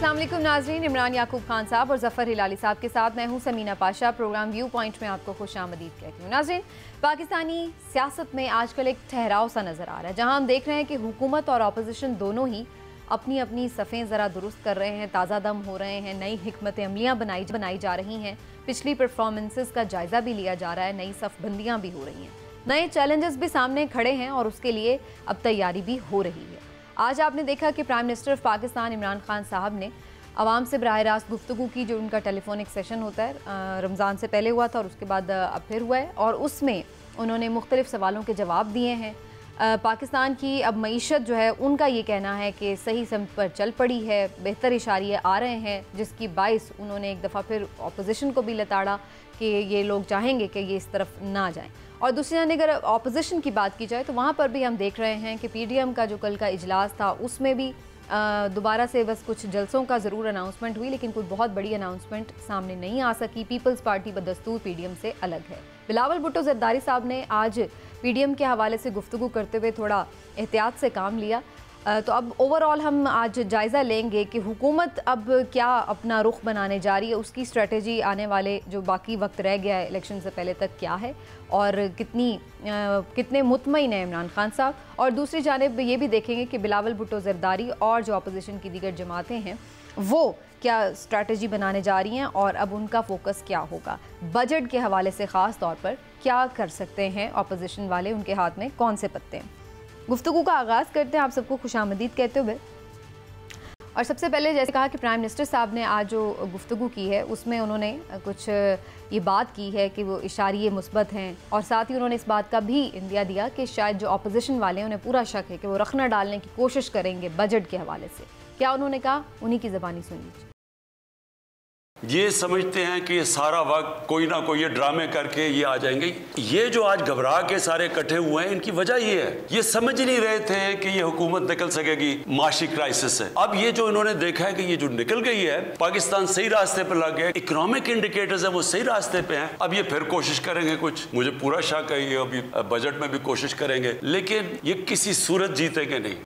अस्सलाम वालेकुम नाज़रीन, इमरान याकूब खान साहब और ज़फ़र हिलाली साहब के साथ मैं हूं Samina Pasha. Program viewpoint में आपको खुशामदीद कहती हूँ। नाज़रीन, पाकिस्तानी सियासत में आजकल एक ठहराव सा नज़र आ रहा है, जहां हम देख रहे हैं कि हुकूमत और अपोजिशन दोनों ही अपनी अपनी सफ़ें ज़रा दुरुस्त कर रहे हैं, ताज़ा दम हो रहे हैं, नई हिकमत अमलियाँ बनाई जा रही हैं, पिछली परफॉर्मेंसेस का जायज़ा भी लिया जा रहा है, नई सफ़बंदियाँ भी हो रही हैं, नए चैलेंजेस भी सामने खड़े हैं और उसके लिए अब तैयारी भी हो रही है। आज आपने देखा कि prime minister of Pakistan Imran Khan साहब ने आवाम से बराह रास्त गुफ्तगू की, जो उनका टेलीफोनिक सेशन होता है, रमज़ान से पहले हुआ था और उसके बाद अब फिर हुआ है, और उसमें उन्होंने मुख्तलिफ सवालों के जवाब दिए हैं। पाकिस्तान की अब मईशत जो है, उनका ये कहना है कि सही समत पर चल पड़ी है, बेहतर इशारे आ रहे हैं, जिसकी बाइस उन्होंने एक दफ़ा फिर अपोजिशन को भी लताड़ा कि ये लोग चाहेंगे कि ये इस तरफ ना जाएं। और दूसरी जाने अगर अपोजिशन की बात की जाए तो वहाँ पर भी हम देख रहे हैं कि PDM का जो कल का इजलास था, उसमें भी दोबारा से बस कुछ जलसों का ज़रूर अनाउंसमेंट हुई, लेकिन कोई बहुत बड़ी अनाउंसमेंट सामने नहीं आ सकी। पीपल्स पार्टी बदस्तूर PDM से अलग है। बिलावल भुट्टो ज़रदारी साहब ने आज PDM के हवाले से गुफ्तगू करते हुए थोड़ा एहतियात से काम लिया। तो अब ओवरऑल हम आज जायज़ा लेंगे कि हुकूमत अब क्या अपना रुख बनाने जा रही है, उसकी स्ट्रेटजी आने वाले जो बाकी वक्त रह गया है इलेक्शन से पहले तक क्या है, और कितने मुतमईन है इमरान खान साहब। और दूसरी जानिब ये भी देखेंगे कि बिलावल भुट्टो ज़रदारी और जो अपोजिशन की दीगर जमातें हैं वो क्या स्ट्रैटेजी बनाने जा रही हैं और अब उनका फोकस क्या होगा। बजट के हवाले से ख़ास तौर पर क्या कर सकते हैं अपोजिशन वाले, उनके हाथ में कौन से पत्ते हैं। गुफ्तगू का आगाज़ करते हैं आप सबको खुशामदीद कहते हुए। और सबसे पहले जैसे कहा कि प्राइम मिनिस्टर साहब ने आज जो गुफ्तगू की है उसमें उन्होंने कुछ ये बात की है कि वो इशारिये मुस्बत हैं, और साथ ही उन्होंने इस बात का भी इंदिया दिया कि शायद जो अपोजिशन वाले हैं उन्हें पूरा शक है कि वो रखना डालने की कोशिश करेंगे बजट के हवाले से। क्या उन्होंने कहा, उन्हीं की ज़बानी सुन लीजिए। ये समझते हैं कि ये सारा वक्त कोई ना कोई ये ड्रामे करके ये आ जाएंगे। ये जो आज घबरा के सारे इकट्ठे हुए हैं, इनकी वजह ये है, ये समझ नहीं रहे थे कि ये हुकूमत निकल सकेगी माशी क्राइसिस से। अब ये जो इन्होंने देखा है कि ये जो निकल गई है, पाकिस्तान सही रास्ते पर लग गया, इकोनॉमिक इंडिकेटर्स है वो सही रास्ते पे हैं। अब ये फिर कोशिश करेंगे, कुछ मुझे पूरा शक है ये अभी बजट में भी कोशिश करेंगे, लेकिन ये किसी सूरत जीतेंगे नहीं।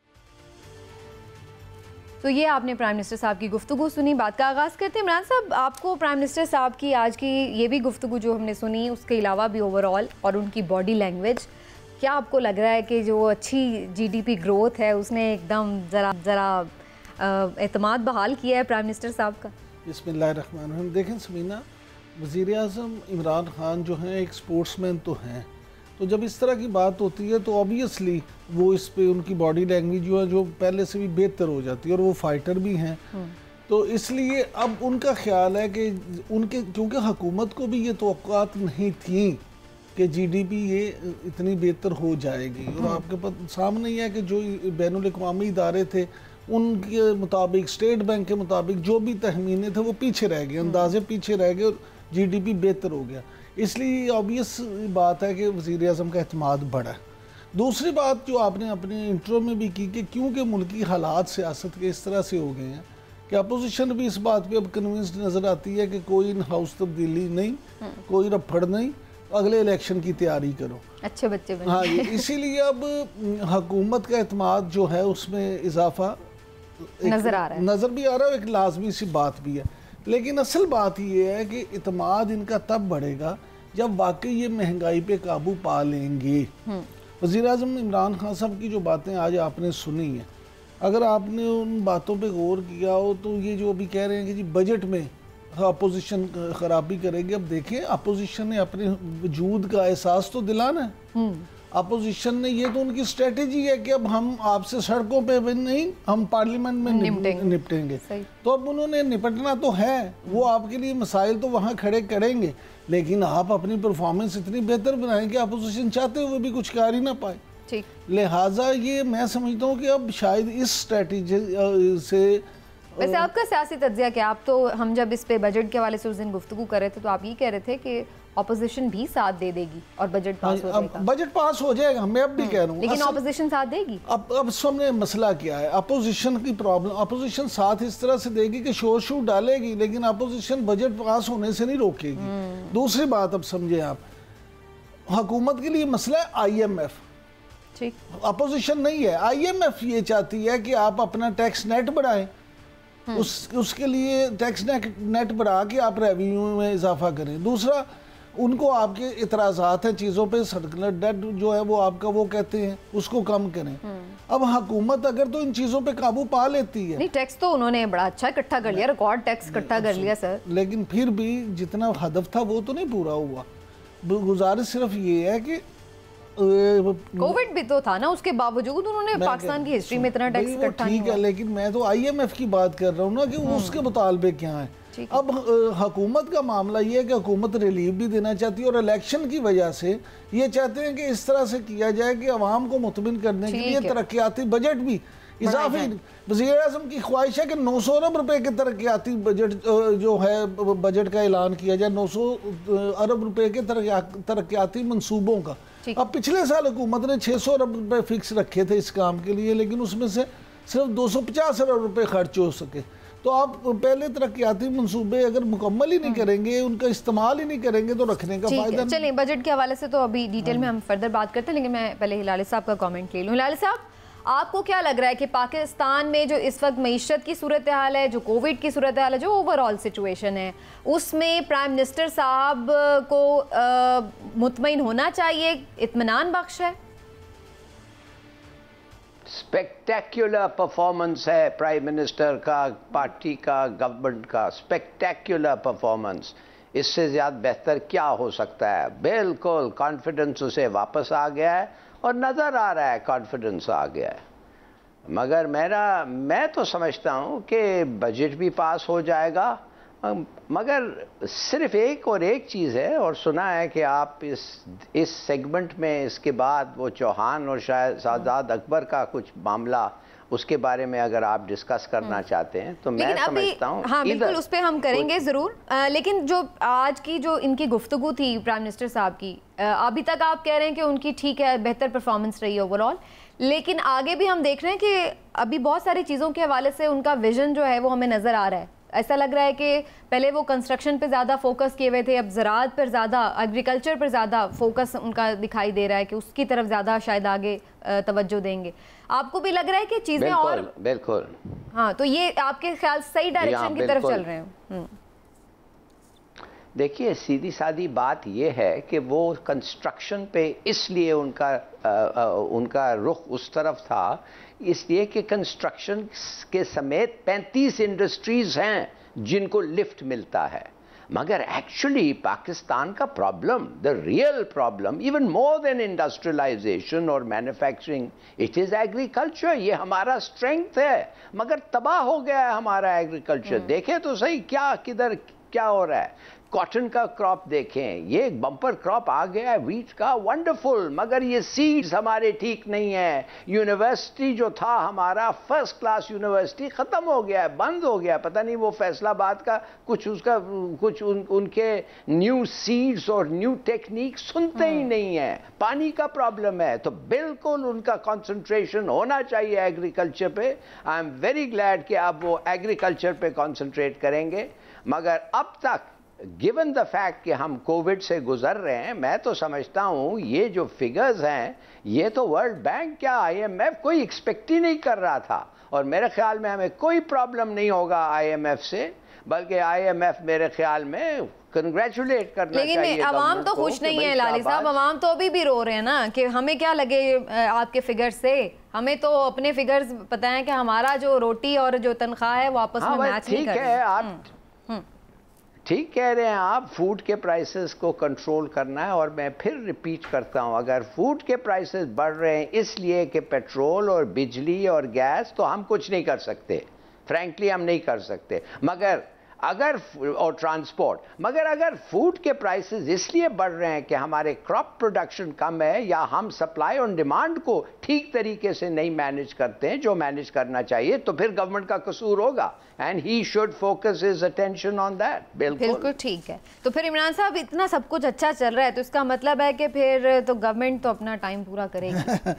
तो ये आपने प्राइम मिनिस्टर साहब की गुफ्तगू सुनी। बात का आगाज़ करते हैं। इमरान साहब, आपको प्राइम मिनिस्टर साहब की आज की ये भी गुफ्तगू जो हमने सुनी, उसके अलावा भी ओवरऑल और उनकी बॉडी लैंग्वेज, क्या आपको लग रहा है कि जो अच्छी GDP ग्रोथ है उसने एकदम ज़रा एतमाद बहाल किया है प्राइम मिनिस्टर साहब का? बिस्मिल्लाहिर्रहमानिर्रहीम। देखें समीना, वज़ीर आज़म इमरान खान जो हैं एक स्पोर्ट्समैन तो हैं, तो जब इस तरह की बात होती है तो ऑब्वियसली वो इस पे उनकी बॉडी लैंग्वेज जो है जो पहले से भी बेहतर हो जाती है, और वो फाइटर भी हैं। तो इसलिए अब उनका ख्याल है कि उनके, क्योंकि हुकूमत को भी ये तवक्कुआत नहीं थी कि GDP ये इतनी बेहतर हो जाएगी, और आपके सामने ही है कि जो बैनुल अक़वामी इदारे थे उनके मुताबिक, स्टेट बैंक के मुताबिक जो भी तहमीने थे वो पीछे रह गए, अंदाजे पीछे रह गए, और GDP बेहतर हो गया। इसलिए ऑब्वियस बात है कि वज़ीर आज़म का एतमाद बढ़ा है। दूसरी बात जो आपने अपने इंट्रो में भी की कि क्योंकि मुल्की हालात सियासत के इस तरह से हो गए हैं कि अपोजिशन भी इस बात पे अब कन्विंस्ड नज़र आती है कि कोई इन हाउस तब्दीली नहीं, कोई रफड़ नहीं, अगले इलेक्शन की तैयारी करो, अच्छे बच्चे बने। हाँ, इसीलिए अब हुकूमत का एतमाद जो है उसमें इजाफा नज़र आ रहा है, नज़र भी आ रहा है, एक लाजमी सी बात भी है। लेकिन असल बात ये है कि इतमाद इनका तब बढ़ेगा जब वाकई ये महंगाई पे काबू पा लेंगे। वज़ीर आज़म इमरान खान साहब की जो बातें आज आपने सुनी हैं, अगर आपने उन बातों पे गौर किया हो तो ये जो अभी कह रहे हैं कि जी बजट में अपोजिशन ख़राबी करेगी, अब देखें अपोजिशन ने अपने वजूद का एहसास तो दिलाना है। अपोजिशन ने, ये तो उनकी स्ट्रेटेजी है कि अब हम आपसे सड़कों पे नहीं, हम पार्लियामेंट में निपटेंगे। तो अब उन्होंने निपटना तो है, वो आपके लिए मसाइल तो वहाँ खड़े करेंगे, लेकिन आप अपनी परफॉर्मेंस इतनी बेहतर बनाएं कि अपोजिशन चाहते हुए भी कुछ कर ही ना पाए। लिहाजा ये मैं समझता हूँ कि अब शायद इस स्ट्रेटेजी से, वैसे आपका सियासी तज्ज़िया क्या? आप तो, हम जब इस पे बजट के हवाले से उस दिन गुफ्तगू कर रहे थे तो आप ये कह रहे थे कि अपोजिशन भी साथ दे देगी और बजट पास हो जाएगा। बजट पास हो जाएगा, मैं अब भी कह रहा हूँ, लेकिन अपोजिशन साथ देगी। अब सामने मसला क्या है, अपोजिशन की प्रॉब्लम, अपोजिशन साथ इस तरह से देगी कि शोर शूर डालेगी, लेकिन अपोजिशन बजट पास होने से नहीं रोकेगी। दूसरी बात अब समझे आप, हुकूमत के लिए मसला है IMF, अपोजिशन नहीं है। IMF ये चाहती है कि आप अपना टैक्स नेट बढ़ाएं, اس کے لیے ٹیکس نیٹ بڑھا کے آپ ریونیو میں اضافہ کریں. دوسرا ان کو آپ کے اعتراضات ہیں چیزوں پہ, سرکولر ڈیٹ جو ہے وہ آپ کا وہ کہتے ہیں اس کو کم کریں. اب حکومت اگر تو ان چیزوں پہ قابو پا لیتی ہے, نہیں ٹیکس تو انہوں نے بڑا اچھا اکٹھا کر لیا, ریکارڈ ٹیکس اکٹھا کر لیا سر, لیکن پھر بھی جتنا ہدف تھا وہ تو نہیں پورا ہوا. گزارش صرف یہ ہے کہ کووڈ بھی تو تھا نا, اس کے باوجود انہوں نے پاکستان کی ہسٹری میں اتنا ٹیکس اکٹھا نہیں ٹھیک ہے, لیکن میں تو آئی ایم ایف کی بات کر رہا ہوں نا کہ اس کے مطالبے کیا ہیں. اب حکومت کا معاملہ یہ ہے کہ حکومت ریلیف بھی دینا چاہتی ہے اور الیکشن کی وجہ سے یہ چاہتے ہیں کہ اس طرح سے کیا جائے کہ عوام کو مطمئن کرنے کے لیے ترقیاتی بجٹ بھی اضافی. وزیر اعظم کی خواہش ہے کہ 900 ارب روپے کے ترقیاتی بجٹ جو ہے بجٹ کا اعلان کیا جائے, 900 ارب روپے کے ترقیاتی منصوبوں کا. اب پچھلے سال حکومت نے 600 ارب روپے فکس رکھے تھے اس کام کے لیے, لیکن اس میں سے صرف 250 ارب روپے خرچ ہو سکے. تو آپ پہلے ترقیاتی منصوبے اگر مکمل ہی نہیں کریں گے, ان کا استعمال ہی نہیں کریں گے, تو رکھنے کا فائدہ نہیں. چلیں بجٹ کے حوالے سے تو ابھی ڈیٹیل میں ہم فردر بات کرتے ہیں, لیکن میں پہلے ہلالی صاحب کا کامنٹ لے لوں. ہلالی صاحب, آپ کو کیا لگ رہا ہے کہ پاکستان میں جو اس وقت معیشت کی صورتحال ہے, جو کووڈ کی صورتحال ہے, جو اوور آل سچویشن ہے, اس میں پرائم منسٹر صاحب کو مطمئن ہونا چاہیے, اطمینان بخش ہے؟ اسپیکٹیکولر پرفارمنس ہے پرائم منسٹر کا, پارٹی کا, گورنمنٹ کا, اسپیکٹیکولر پرفارمنس. اس سے زیادہ بہتر کیا ہو سکتا ہے؟ بالکل کانفیڈنس اسے واپس آ گیا ہے اور نظر آ رہا ہے کانفیڈنس آ گیا ہے. مگر میں تو سمجھتا ہوں کہ بجٹ بھی پاس ہو جائے گا, مگر صرف ایک چیز ہے, اور سنا ہے کہ آپ اس سیگمنٹ میں اس کے بعد وہ چوہان اور شہزاد اکبر کا کچھ معاملہ, اس کے بارے میں اگر آپ ڈسکس کرنا چاہتے ہیں تو میں سمجھتا ہوں. ہاں بالکل اس پہ ہم کریں گے ضرور, لیکن جو آج کی جو ان کی گفتگو تھی پرائم منسٹر صاحب کی, ابھی تک آپ کہہ رہے ہیں کہ ان کی ٹھیک ہے, بہتر پرفارمنس رہی ہے اوور آل, لیکن آگے بھی ہم دیکھ رہے ہیں کہ ابھی بہت ساری چیزوں کے حوالے سے ان کا ویژن جو ہے وہ ہمیں نظر آ رہا ہے. ایسا لگ رہا ہے کہ پہلے وہ کنسٹرکشن پہ زیادہ فوکس کیے ہوئے تھے, اب زراعت پر زیادہ, ایگریکلچر پر زیادہ فوکس ان کا دکھائی دے رہا ہے کہ اس کی طرف زیادہ شاید آگے توجہ دیں گے. آپ کو بھی لگ رہا ہے کہ چیزیں اور بالکل ہاں, تو یہ آپ کے خیال صحیح ڈائریکشن کی طرف چل رہے ہیں؟ دیکھیے سیدھی سادی بات یہ ہے کہ وہ کنسٹرکشن پہ اس لیے ان کا رخ اس طرف تھا, اس لیے کہ کنسٹرکشن کے سمیت 35 انڈسٹریز ہیں جن کو لفٹ ملتا ہے. مگر ایکچولی پاکستان کا problem, the real problem, even more than industrialisation اور مینوفیکچرنگ, اٹ از ایگریکلچر. یہ ہمارا اسٹرینگتھ ہے, مگر تباہ ہو گیا ہے ہمارا ایگریکلچر. دیکھیں تو صحیح کدھر کیا ہو رہا ہے. کاٹن کا کراپ دیکھیں, یہ ایک بمپر کراپ آ گیا ہے ویٹ کا, ونڈرفل, مگر یہ سیڈز ہمارے ٹھیک نہیں ہیں. یونیورسٹی جو تھا ہمارا فرسٹ کلاس یونیورسٹی ختم ہو گیا ہے, بند ہو گیا. پتہ نہیں وہ فیصل آباد کا کچھ ان کے نیو سیڈز اور نیو ٹیکنیک سنتے ہی نہیں ہیں. پانی کا پرابلم ہے, تو بالکل ان کا کنسنٹریشن ہونا چاہیے ایگریکلچر پہ. آئی ایم ویری گلیڈ کہ اب وہ ایگریکلچر پہ کنسنٹریٹ کریں گے. مگر اب تک given the fact کہ ہم کووڈ سے گزر رہے ہیں, میں تو سمجھتا ہوں یہ جو فگرز ہیں یہ تو ورلڈ بینک کیا آئی ایم ایف کوئی ایکسپیکٹ ہی نہیں کر رہا تھا. اور میرے خیال میں ہمیں کوئی پرابلم نہیں ہوگا آئی ایم ایف سے, بلکہ آئی ایم ایف میرے خیال میں کنگریچولیٹ کرنا چاہیے. لیکن عوام تو خوش نہیں ہے لالی صاحب, عوام تو ابھی بھی رو رہے ہیں نا کہ ہمیں کیا لگے آپ کے فگر سے, ہمیں تو اپنے فگرز پتہ ہیں کہ ہمارا جو روٹی اور جو تنخواہ ہے وہ آپس میں میچ نہیں کر رہے. آپ ٹھیک کہہ رہے ہیں, آپ فوڈ کے پرائسز کو کنٹرول کرنا ہے. اور میں پھر ریپیٹ کرتا ہوں, اگر فوڈ کے پرائسز بڑھ رہے ہیں اس لیے کہ پیٹرول اور بجلی اور گیس, تو ہم کچھ نہیں کر سکتے, فرینکلی ہم نہیں کر سکتے. مگر اور ٹرانسپورٹ, مگر اگر فوڈ کے پرائسز اس لیے بڑھ رہے ہیں کہ ہمارے کراپ پروڈکشن کم ہے, یا ہم سپلائی اور ڈیمانڈ کو ٹھیک طریقے سے نہیں مینیج کرتے ہیں جو مینیج کرنا چاہیے, تو پھر گورنمنٹ کا قصور ہوگا. And he should focus his attention on that. بالکل ٹھیک ہے. تو پھر عمران صاحب اتنا سب کچھ اچھا چل رہا ہے, تو اس کا مطلب ہے کہ پھر تو گورنمنٹ تو اپنا ٹائم پورا کرے گی.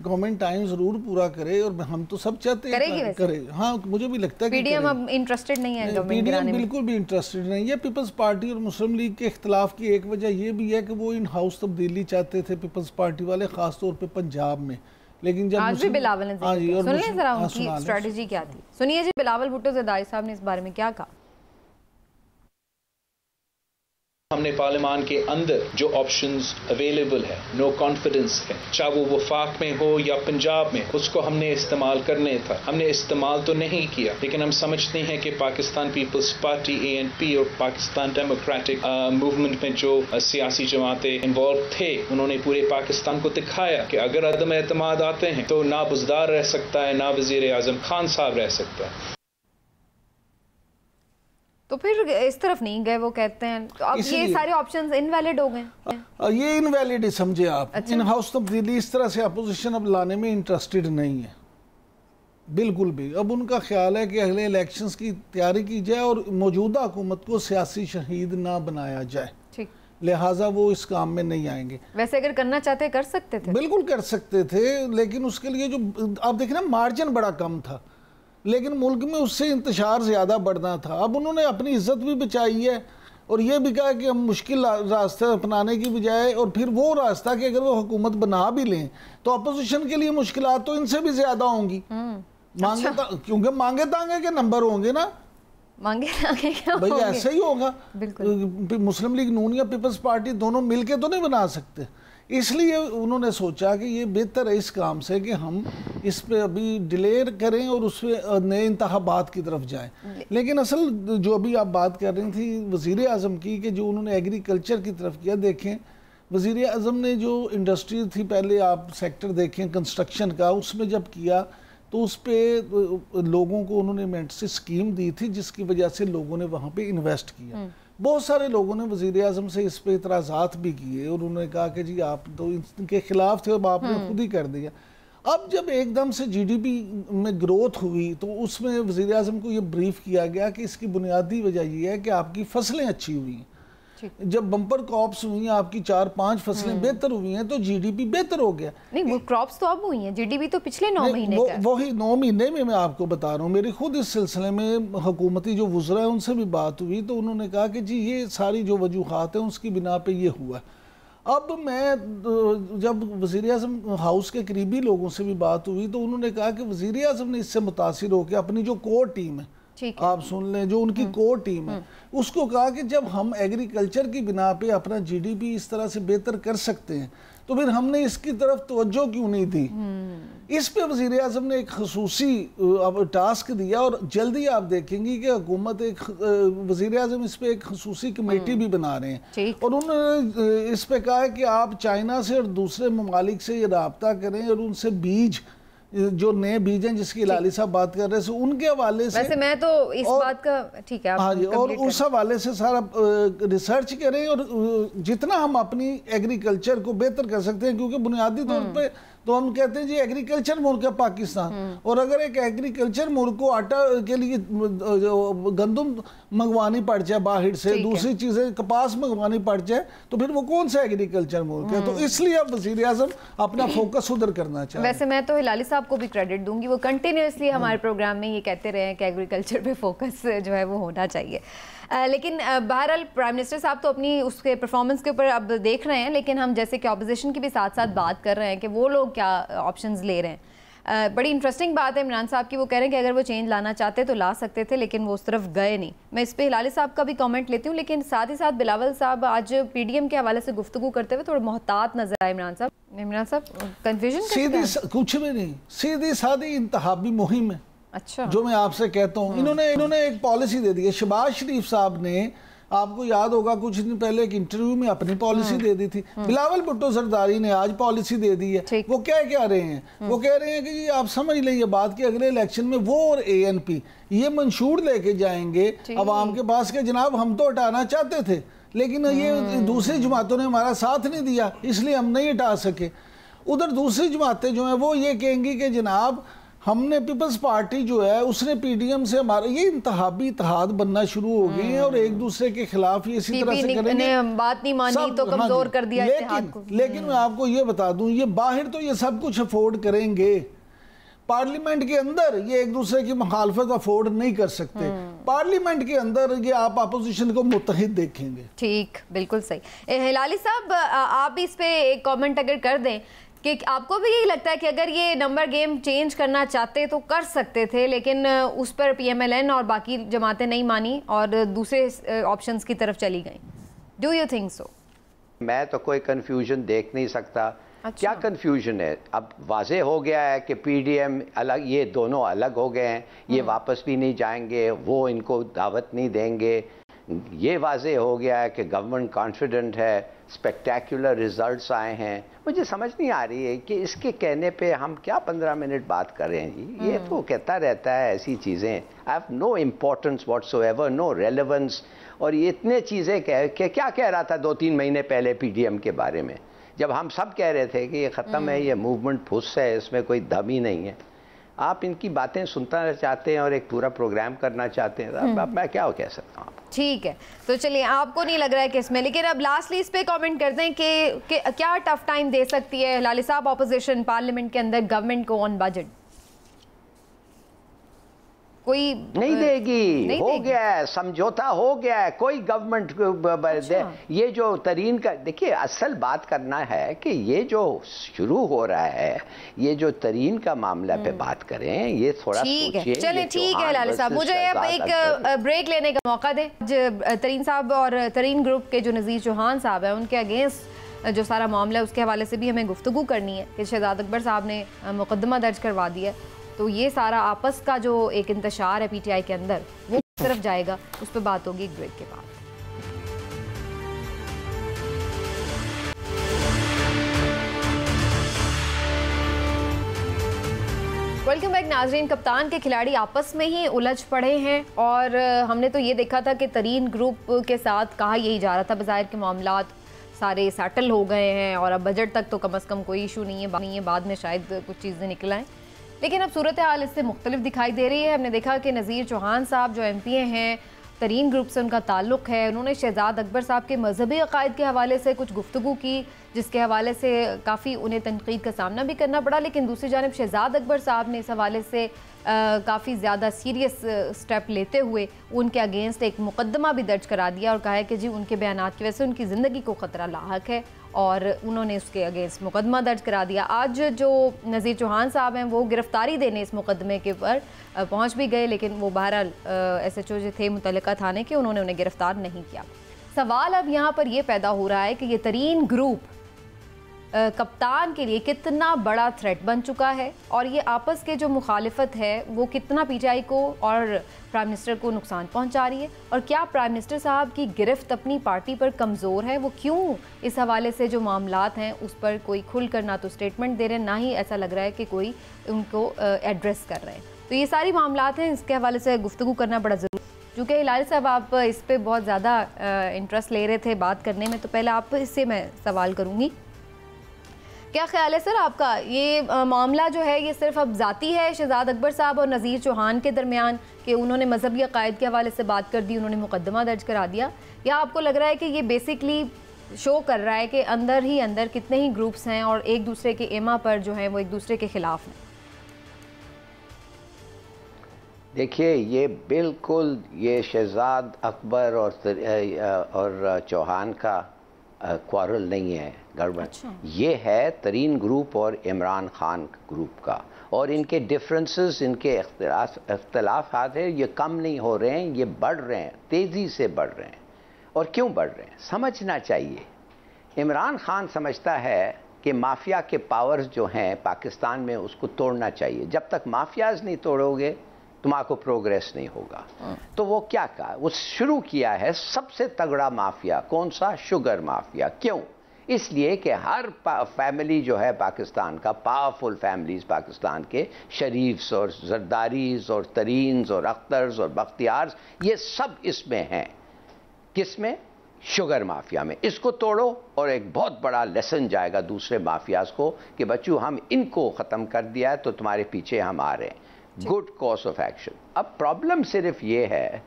گورنمنٹ ٹائم ضرور پورا کرے, اور ہم تو سب چاہتے ہیں کرے. ہاں مجھے بھی لگتا ہے پی ڈی ایم اب انٹرسٹڈ نہیں ہے گورنمنٹ گرانے میں, بالکل بھی انٹرسٹڈ نہیں. یہ پیپلز پارٹی اور مسلم لیگ کے اختلاف کی ایک وجہ یہ بھی ہے کہ وہ ان ہاؤس تبدیلی چاہتے تھے پیپلز پارٹی والے, خاص طور پہ پنجاب میں, लेकिन जब आज भी बिलावल ने हाँ जी, और सुन लें जरा उनकी सुना लें। स्ट्रेटजी क्या थी। सुनिए जी बिलावल भुट्टो ज़रदारी साहब ने इस बारे में क्या कहा। हमने पार्लियामान के अंदर जो ऑप्शंस अवेलेबल है, नो कॉन्फिडेंस है, चाहे वो वफाक में हो या पंजाब में, उसको हमने इस्तेमाल करने था। हमने इस्तेमाल तो नहीं किया, लेकिन हम समझते हैं कि पाकिस्तान पीपल्स पार्टी ANP और पाकिस्तान डेमोक्रेटिक मूवमेंट में जो सियासी जमातें इन्वॉल्व थे, उन्होंने पूरे पाकिस्तान को दिखाया कि अगर अदम एतमाद आते हैं तो ना बुज़दार रह सकता है, ना वज़ीर आज़म खान साहब रह सकता है। तो फिर इस तरफ नहीं गए वो कहते हैं, तो अब ये सारे ऑप्शंस इनवैलिड हो गए। ये इनवैलिड है समझे आप। अच्छा। इन हाउस तब्दीली इस तरह से अपोजिशन अब लाने में इंटरेस्टेड नहीं है बिल्कुल भी। अब उनका ख्याल है कि अगले इलेक्शंस की तैयारी की जाए और मौजूदा हुकूमत को सियासी शहीद ना बनाया जाए, ठीक, लिहाजा वो इस काम में नहीं आएंगे। वैसे अगर करना चाहते कर सकते थे, बिल्कुल कर सकते थे, लेकिन उसके लिए जो आप देखें ना मार्जिन बड़ा कम था, लेकिन मुल्क में उससे इंतशार ज़्यादा बढ़ना था। अब उन्होंने अपनी इज्जत भी बचाई है और ये भी कहा कि हम मुश्किल रास्ते अपनाने की बजाय, और फिर वो रास्ता कि अगर वो हुकूमत बना भी लें तो अपोजिशन के लिए मुश्किलात तो इनसे भी ज़्यादा होंगी। मांगे क्योंकि मांगे तांगे के नंबर होंगे ना, मांगे तांगे क्या भाई होंगे? ऐसा ही होगा। बिल्कुल। मुस्लिम लीग नून या पीपल्स पार्टी दोनों मिलके तो नहीं बना सकते, इसलिए उन्होंने सोचा कि ये बेहतर है इस काम से कि हम इस पे अभी डिले करें और उस पर नए इंतखाबात की तरफ जाएं। लेकिन असल जो अभी आप बात कर रही थी वज़ीर आज़म की, कि जो उन्होंने एग्रीकल्चर की तरफ किया, देखें वज़ीर आज़म ने जो इंडस्ट्री थी, पहले आप सेक्टर देखें कंस्ट्रक्शन का, उसमें जब किया तो उस पर लोगों को उन्होंने इन्वेंट से स्कीम दी थी, जिसकी वजह से लोगों ने वहाँ पे इन्वेस्ट किया। बहुत सारे लोगों ने वज़ीर आज़म से इस पे इतराज़ात भी किए और उन्होंने कहा कि जी आप तो इनके खिलाफ थे, अब आपने खुद ही कर दिया। अब जब एकदम से GDP में ग्रोथ हुई तो उसमें वज़ीर आज़म को ये ब्रीफ किया गया कि इसकी बुनियादी वजह ये है कि आपकी फसलें अच्छी हुई हैं। जब बम्पर क्रॉप्स हुई हैं, आपकी 4-5 फसलें बेहतर हुई हैं, तो GDP बेहतर हो गया। नहीं, वो क्रॉप्स तो अब हुई हैं, GDP तो पिछले 9 महीने का है। वही 9 महीने में मैं आपको बता रहा हूँ। मेरी खुद इस सिलसिले में हुकूमती जो वुज़रा है उनसे भी बात हुई, तो उन्होंने कहा कि जी ये सारी जो वजूहात हैं उसकी बिना पे ये हुआ। अब मैं जब वज़ीर आज़म हाउस के करीबी लोगों से भी बात हुई तो उन्होंने कहा कि वज़ीर आज़म ने इससे मुतासिर होकर अपनी जो कोर टीम है, आप सुन लें, जो उनकी कोर टीम है, उसको कहा कि जब हम एग्रीकल्चर की बिना पे अपना GDP इस तरह से बेहतर कर सकते हैं तो फिर हमने इसकी तरफ तवज्जो क्यों नहीं दी। इस पे वज़ीर आज़म ने एक खसूसी टास्क दिया और जल्दी आप देखेंगे कि हुकूमत एक वज़ीर आज़म इस पे एक खसूसी कमेटी भी बना रहे हैं और उन्होंने इस पे कहा है कि आप चाइना से और दूसरे ममालिक से ये राब्ता करें और उनसे बीज, जो नए बीज हैं जिसकी लाली साहब बात कर रहे हैं, उनके हवाले से। वैसे मैं तो इस बात का ठीक है, हाँ जी, और उस हवाले से सारा रिसर्च करें और जितना हम अपनी एग्रीकल्चर को बेहतर कर सकते हैं, क्योंकि बुनियादी तौर पे तो हम कहते हैं जी एग्रीकल्चर मुल्क है पाकिस्तान, और अगर एक एग्रीकल्चर मुल्क को आटा के लिए गंदम मंगवानी पड़ जाए बाहर से, दूसरी चीज़ें कपास मंगवानी पड़ जाए, तो फिर वो कौन सा एग्रीकल्चर मुल्क है। तो इसलिए अब वज़ीर आज़म अपना फोकस उधर करना चाहते हैं। वैसे मैं तो हिलाली साहब को भी क्रेडिट दूंगी, वो कंटिन्यूसली हमारे प्रोग्राम में ये कहते रहे हैं कि एग्रीकल्चर पे फोकस जो है वो होना चाहिए। लेकिन बहरहाल प्राइम मिनिस्टर साहब तो अपनी उसके परफॉर्मेंस के ऊपर अब देख रहे हैं, लेकिन हम जैसे कि ऑपोजिशन की भी साथ साथ बात कर रहे हैं कि वो लोग क्या ऑप्शंस ले रहे हैं। बड़ी इंटरेस्टिंग बात है इमरान साहब की, वो कह रहे हैं कि अगर वो चेंज लाना चाहते तो ला सकते थे, लेकिन वो उस तरफ गए नहीं। मैं इस पे हिलाली साहब का भी कमेंट लेती हूँ, लेकिन साथ ही साथ बिलावल साहब आज PDM के हवाले से गुफ्तगू करते हुए थोड़े मोहतात नजर आए। इमरान साहब कंफ्यूजन सीधी कुछ भी नहीं, सीधी सादी इंतहाबी मुहिम है। अच्छा, जो मैं आपसे कहता हूँ, इन्होंने एक पॉलिसी दे दी है। शहबाज शरीफ साहब ने, आपको याद होगा कुछ दिन पहले एक इंटरव्यू में अपनी पॉलिसी दे दी थी। बिलावल भुट्टो ज़रदारी ने आज पॉलिसी दे दी है। वो क्या रहे हैं, वो कह रहे हैं कि जी आप समझ लें ये बात कि अगले इलेक्शन में वो और ANP ये मंशूर लेके जाएंगे अवाम के पास के जनाब हम तो हटाना चाहते थे, लेकिन ये दूसरी जमातों ने हमारा साथ नहीं दिया, इसलिए हम नहीं हटा सके। उधर दूसरी जमातें जो हैं वो ये कहेंगी कि जनाब हमने पीपल्स पार्टी जो है उसने PDM से हमारा ये इंतहाबी इत्तेहाद बनना शुरू हो गए हैं और एक दूसरे के खिलाफ ये इसी तरह से करेंगे। बात नहीं मानी तो कमजोर कर दिया इत्तेहाद को। लेकिन मैं आपको ये बता दूं, ये बाहर तो ये सब कुछ अफोर्ड करेंगे, पार्लियामेंट के अंदर ये एक दूसरे की मुखालफत अफोर्ड नहीं कर सकते। पार्लियामेंट के अंदर ये आप अपोजिशन को मुत्तहिद देखेंगे। ठीक, बिल्कुल सही। हिलाली साहब आप इस पे एक कमेंट अगर कर दें کہ آپ کو بھی یہی لگتا ہے کہ اگر یہ نمبر گیم چینج کرنا چاہتے تو کر سکتے تھے، لیکن اس پر پی ایم ایل این اور باقی جماعتیں نہیں مانی اور دوسرے آپشنز کی طرف چلی گئیں؟ Do you think so? میں تو کوئی کنفیوژن دیکھ نہیں سکتا. کیا کنفیوژن ہے؟ اب واضح ہو گیا ہے کہ پی ڈی ایم الگ، یہ دونوں الگ ہو گئے ہیں، یہ واپس بھی نہیں جائیں گے، وہ ان کو دعوت نہیں دیں گے. یہ واضح ہو گیا ہے کہ گورنمنٹ کانفیڈنٹ ہے، اسپیکٹیکولر ریزلٹس آئے ہیں. مجھے سمجھ نہیں آ رہی ہے کہ اس کے کہنے پہ ہم کیا 15 منٹ بات کر رہے ہیں. یہ تو کہتا رہتا ہے ایسی چیزیں. I have no importance whatsoever, no relevance. اور یہ اتنے چیزیں کہ کیا کہہ رہا تھا 2-3 مہینے پہلے پی ڈی ایم کے بارے میں، جب ہم سب کہہ رہے تھے کہ یہ ختم ہے، یہ موومنٹ پھس ہے، اس میں کوئی دم ہی نہیں ہے. آپ ان کی باتیں سنتا چاہتے ہیں اور ایک پورا پروگرام کرنا چاہتے ہیں. اب میں کیا کہہ سکتا ہوں. ٹھیک ہے، تو چلیے، آپ کو نہیں لگ رہا ہے کہ اس میں، لیکن اب لاسٹلی اس پہ کامنٹ کرتے ہیں کہ کیا ٹف ٹائم دے سکتی ہے ہلالی صاحب اپوزیشن پارلیمنٹ کے اندر گورنمنٹ کو آن بجٹ؟ کوئی نہیں دے گی. ہو گیا ہے، سمجھوتا ہو گیا ہے. کوئی گورنمنٹ یہ جو ترین کا، دیکھیے اصل بات کرنا ہے کہ یہ جو شروع ہو رہا ہے، یہ جو ترین کا معاملہ پہ بات کریں، یہ تھوڑا سوچئے. چلے ٹھیک ہے ہلالی صاحب، مجھے اب ایک بریک لینے کا موقع دیں. ترین صاحب اور ترین گروپ کے جو نذیر چوہان صاحب ہیں، ان کے اگینسٹ جو سارا معاملہ ہے اس کے حوالے سے بھی ہمیں گفتگو کرنی ہے کہ شہزاد اکبر صاحب نے مقدمہ درج کروا دیا ہے. تو یہ سارا آپس کا جو ایک انتشار ہے پی ٹی آئی کے اندر، وہ کس طرف جائے گا، اس پہ بات ہوگی ایک بریک کے بعد. ویلکم بیک ناظرین. کپتان کے کھلاڑی آپس میں ہی الجھ پڑے ہیں اور ہم نے تو یہ دیکھا تھا کہ ترین گروپ کے ساتھ کہا یہی جا رہا تھا بظاہر کے معاملات سارے سیٹل ہو گئے ہیں اور اب بجٹ تک تو کم از کم کوئی ایشو نہیں ہے، بعد میں شاید کچھ چیزیں نکل آئیں. لیکن اب صورتحال اس سے مختلف دکھائی دے رہی ہے. ہم نے دیکھا کہ نذیر چوہان صاحب جو ایم پی اے ہیں، ترین گروپ سے ان کا تعلق ہے، انہوں نے شہزاد اکبر صاحب کے مذہبی عقائد کے حوالے سے کچھ گفتگو کی، جس کے حوالے سے کافی انہیں تنقید کا سامنا بھی کرنا پڑا. لیکن دوسری جانب شہزاد اکبر صاحب نے اس حوالے سے کافی زیادہ سیریس سٹیپ لیتے ہوئے ان کے اگینسٹ ایک مقدمہ بھی درج کرا دیا اور کہا ہے کہ جی ان کے بیانات کی وجہ سے ان کی زندگی کو خطرہ لاحق ہے، اور انہوں نے اس کے اگینسٹ مقدمہ درج کرا دیا. آج جو نذیر چوہان صاحب ہیں وہ گرفتاری دینے اس مقدمے کے پر پہنچ بھی گئے، لیکن وہ بہرحال ایس ایچ او جو تھے متعلقہ تھانے کے، انہوں نے انہیں گرفتار نہیں کیا. سوال اب یہاں پر یہ پیدا ہو رہا ہے کہ یہ ترین گروپ کپتان کے لیے کتنا بڑا تھریٹ بن چکا ہے، اور یہ آپس کے جو مخالفت ہے وہ کتنا پی ٹی آئی کو اور پرائم منسٹر کو نقصان پہنچا رہی ہے، اور کیا پرائم منسٹر صاحب کی گرفت اپنی پارٹی پر کمزور ہے، وہ کیوں اس حوالے سے جو معاملات ہیں اس پر کوئی کھل کر نہ تو اسٹیٹمنٹ دے رہے ہیں، نہ ہی ایسا لگ رہا ہے کہ کوئی ان کو ایڈریس کر رہے ہیں. تو یہ ساری معاملات ہیں، اس کے حوالے سے گفتگو کرنا بڑا ضروری. چونکہ ہلالی صاحب آپ اس پہ بہت زیادہ انٹرسٹ لے رہے تھے بات کرنے میں، تو پہلے آپ اس سے میں سوال کروں گی. کیا خیال ہے سر آپ کا، یہ معاملہ جو ہے یہ صرف اب ذاتی ہے شہزاد اکبر صاحب اور نذیر چوہان کے درمیان کہ انہوں نے مذہبی عقائد کے حوالے سے بات کر دی، انہوں نے مقدمہ درج کرا دیا، یا آپ کو لگ رہا ہے کہ یہ بیسکلی شو کر رہا ہے کہ اندر ہی اندر کتنے ہی گروپس ہیں اور ایک دوسرے کے ایما پر جو ہیں وہ ایک دوسرے کے خلاف ہیں؟ دیکھیے یہ بالکل یہ شہزاد اکبر اور چوہان کا کوارل نہیں ہے گورنمنٹ. یہ ہے ترین گروپ اور عمران خان گروپ کا، اور ان کے ڈفرنسز، ان کے اختلافات ہیں، یہ کم نہیں ہو رہے ہیں، یہ بڑھ رہے ہیں، تیزی سے بڑھ رہے ہیں. اور کیوں بڑھ رہے ہیں سمجھنا چاہیے. عمران خان سمجھتا ہے کہ مافیا کے پاورز جو ہیں پاکستان میں اس کو توڑنا چاہیے. جب تک مافیاز نہیں توڑو گے تمہارے کو پروگریس نہیں ہوگا. تو وہ کیا کہا، وہ شروع کیا ہے سب سے تگڑا مافیا کون سا، شوگر مافیا. کیوں؟ اس لیے کہ ہر فیملی جو ہے پاکستان کا، پاورفل فیملیز پاکستان کے، شریفز اور زرداریز اور ترینز اور اخترز اور بختیارز، یہ سب اس میں ہیں. کس میں؟ شوگر مافیا میں. اس کو توڑو اور ایک بہت بڑا لیسن جائے گا دوسرے مافیاز کو کہ بچو ہم ان کو ختم کر دیا ہے تو تمہارے پیچھے ہم آ رہے ہیں. Good course of action. اب پرابلم صرف یہ ہے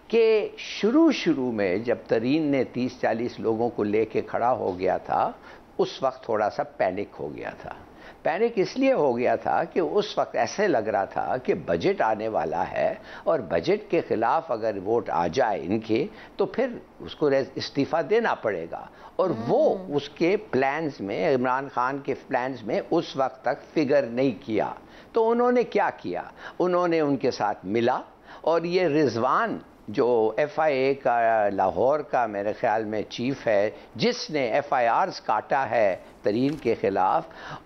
کہ شروع میں جب ترین نے 30-40 لوگوں کو لے کے کھڑا ہو گیا تھا اس وقت تھوڑا سا پینک ہو گیا تھا. پینک اس لیے ہو گیا تھا کہ اس وقت ایسے لگ رہا تھا کہ بجٹ آنے والا ہے اور بجٹ کے خلاف اگر ووٹ آ جائے ان کے تو پھر اس کو استعفیٰ دینا پڑے گا. اور وہ اس کے پلانز میں، عمران خان کے پلانز میں اس وقت تک فگر نہیں کیا. تو انہوں نے کیا کیا؟ انہوں نے ان کے ساتھ ملا اور یہ رضوان جو ایف آئی اے کا لاہور کا میرے خیال میں چیف ہے، جس نے ایف آئی آرز کاٹا ہے ترین کے خلاف،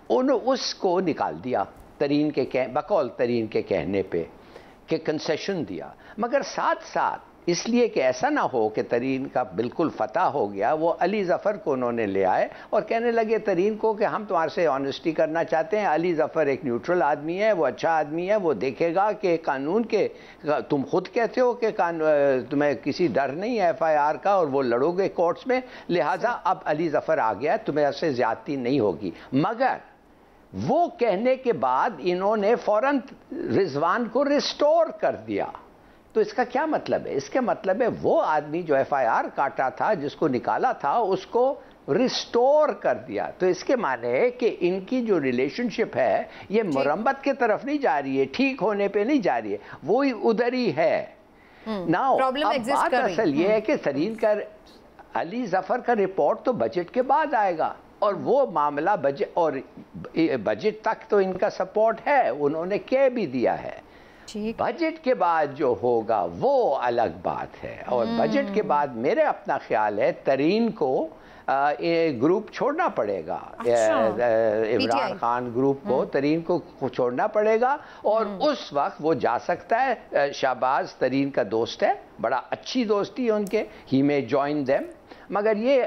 اس کو نکال دیا ترین کے بقول ترین کے کہنے پہ کہ کنسیشن دیا. مگر ساتھ ساتھ اس لیے کہ ایسا نہ ہو کہ ترین کا بالکل فتح ہو گیا، وہ علی ظفر کو انہوں نے لے آئے اور کہنے لگے ترین کو کہ ہم تمہارے سے آنیسٹی کرنا چاہتے ہیں. علی ظفر ایک نیوٹرل آدمی ہے، وہ اچھا آدمی ہے، وہ دیکھے گا کہ قانون کے، تم خود کہتے ہو کہ تمہیں کسی ڈر نہیں ہے ایف آئی آر کا اور وہ لڑو گے کورٹس میں، لہٰذا اب علی ظفر آ گیا، تمہیں ایسے زیادتی نہیں ہوگی. مگر وہ کہنے کے بعد انہوں نے فوراً رضوان کو ریسٹور کر دیا. تو اس کا کیا مطلب ہے؟ اس کا مطلب ہے وہ آدمی جو ایف آئی آر کاٹا تھا، جس کو نکالا تھا، اس کو ریسٹور کر دیا. تو اس کے معنی ہے کہ ان کی جو ریلیشن شپ ہے یہ مرمت کی طرف نہیں جا رہی ہے، ٹھیک ہونے پہ نہیں جا رہی ہے، وہی ادھر ہی ہے. ناؤ اب بات اصل یہ ہے کہ ترین کا علی ظفر کا رپورٹ تو بجٹ کے بعد آئے گا اور وہ معاملہ بجٹ تک تو ان کا سپورٹ ہے، انہوں نے کہہ بھی دیا ہے. بجٹ کے بعد جو ہوگا وہ الگ بات ہے. اور بجٹ کے بعد میرے اپنا خیال ہے ترین کو گروپ چھوڑنا پڑے گا. عمران خان گروپ کو ترین کو چھوڑنا پڑے گا اور اس وقت وہ جا سکتا ہے. شہباز ترین کا دوست ہے، بڑا اچھی دوستی ہے ان کے، ہی میں جوائن دیم. مگر یہ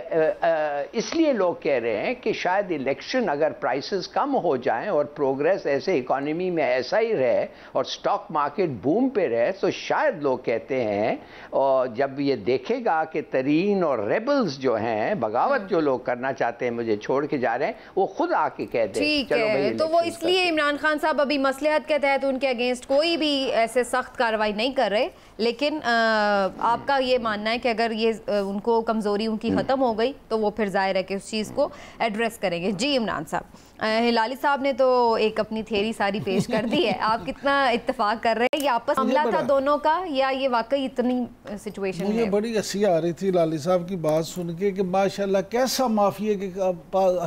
اس لیے لوگ کہہ رہے ہیں کہ شاید الیکشن اگر پرائسز کم ہو جائیں اور پروگریس ایسے اکانومی میں ایسا ہی رہے اور سٹاک مارکیٹ بوم پہ رہے تو شاید لوگ کہتے ہیں، اور جب یہ دیکھے گا کہ ترین اور ریبلز جو ہیں، بغاوت جو لوگ کرنا چاہتے ہیں، مجھے چھوڑ کے جا رہے ہیں، وہ خود آ کے کہہ دیں ٹھیک ہے. تو وہ اس لیے عمران خان صاحب ابھی مصلحت کے تحت ان کے اگینسٹ کوئی بھی ایسے سخت کارروائی نہیں کر رہے. لیکن آپ کا یہ ماننا ہے کہ اگر یہ ان کو کمزوری ان کی ختم ہو گئی تو وہ پھر ظاہر ہے کہ اس چیز کو ایڈریس کریں گے. جی عمران صاحب، ہلالی صاحب نے تو ایک اپنی تھیوری ساری پیش کر دی ہے. آپ کتنا اتفاق کر رہے ہیں؟ یہ آپس معاملہ تھا دونوں کا یا یہ واقعی اتنی سچویشن ہے؟ مجھے بڑی ہنسی آ رہی تھی ہلالی صاحب کی بات سن کے کہ ماشاءاللہ کیسا مافیا کے